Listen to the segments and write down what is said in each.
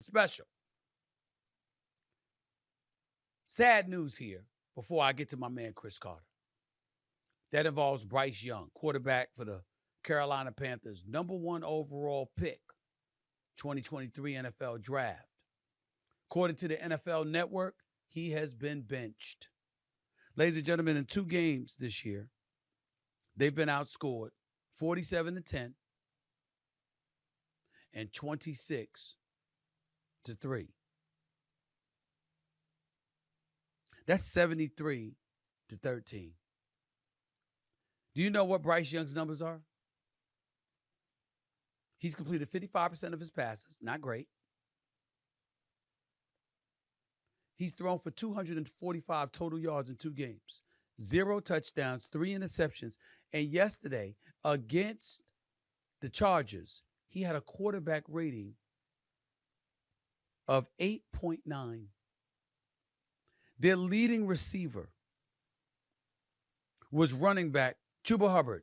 special. Sad news here before I get to my man Chris Carter. That involves Bryce Young, quarterback for the Carolina Panthers, #1 overall pick, 2023 NFL Draft. According to the NFL Network, he has been benched. Ladies and gentlemen, in 2 games this year, they've been outscored 47-10 and 26-3. That's 73-13. Do you know what Bryce Young's numbers are? He's completed 55% of his passes. Not great. He's thrown for 245 total yards in 2 games. 0 touchdowns, 3 interceptions. And yesterday, against the Chargers, he had a quarterback rating of 8.9. Their leading receiver was running back Chuba Hubbard.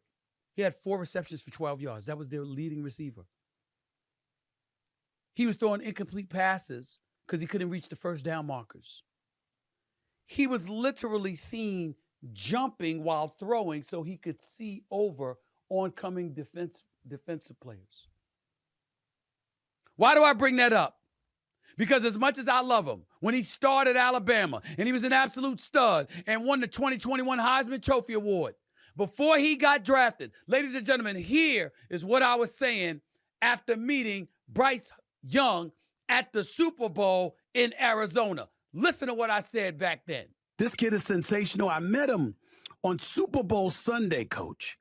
He had 4 receptions for 12 yards. That was their leading receiver. He was throwing incomplete passes because he couldn't reach the first down markers. He was literally seen jumping while throwing so he could see over oncoming defensive players. Why do I bring that up? Because as much as I love him, when he started Alabama and he was an absolute stud and won the 2021 Heisman Trophy Award, before he got drafted, ladies and gentlemen, here is what I was saying after meeting Bryce Young at the Super Bowl in Arizona. Listen to what I said back then. This kid is sensational. I met him on Super Bowl Sunday, Coach.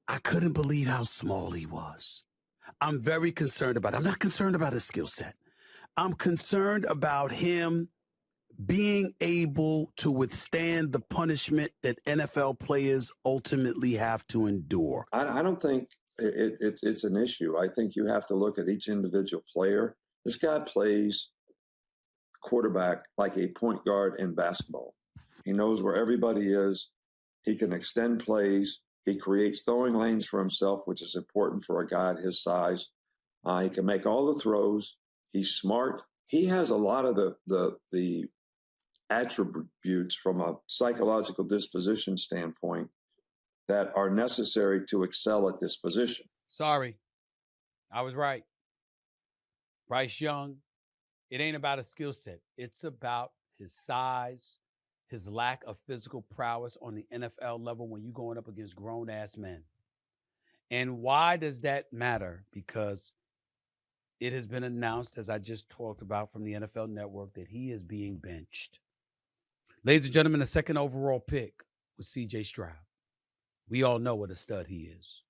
I couldn't believe how small he was. I'm very concerned about it. I'm not concerned about his skill set. I'm concerned about him being able to withstand the punishment that NFL players ultimately have to endure. I don't think it's an issue. I think you have to look at each individual player. This guy plays quarterback like a point guard in basketball. He knows where everybody is. He can extend plays. He creates throwing lanes for himself, which is important for a guy at his size. He can make all the throws. He's smart. He has a lot of the attributes from a psychological disposition standpoint that are necessary to excel at this position. Sorry, I was right. Bryce Young, it ain't about a skill set. It's about his size, his lack of physical prowess on the NFL level when you're going up against grown-ass men. And why does that matter? Because it has been announced, as I just talked about from the NFL Network, that he is being benched. Ladies and gentlemen, the 2nd overall pick was C.J. Stroud. We all know what a stud he is.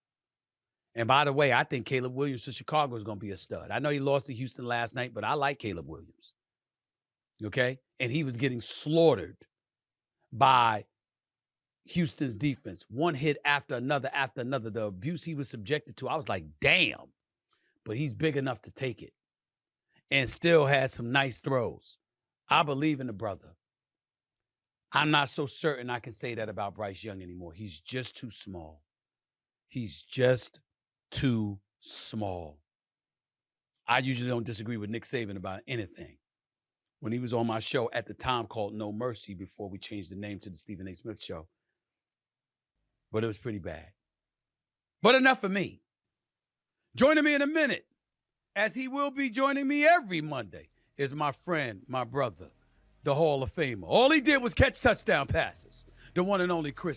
And by the way, I think Caleb Williams to Chicago is going to be a stud. I know he lost to Houston last night, but I like Caleb Williams. Okay? And he was getting slaughtered by Houston's defense. One hit after another. The abuse he was subjected to, I was like, damn. But he's big enough to take it and still had some nice throws. I believe in the brother. I'm not so certain I can say that about Bryce Young anymore. He's just too small. He's just too small. I usually don't disagree with Nick Saban about anything. When he was on my show at the time called No Mercy before we changed the name to the Stephen A. Smith Show. But it was pretty bad. But enough of me. Joining me in a minute, as he will be joining me every Monday, is my friend, my brother, the Hall of Famer. All he did was catch touchdown passes. The one and only Chris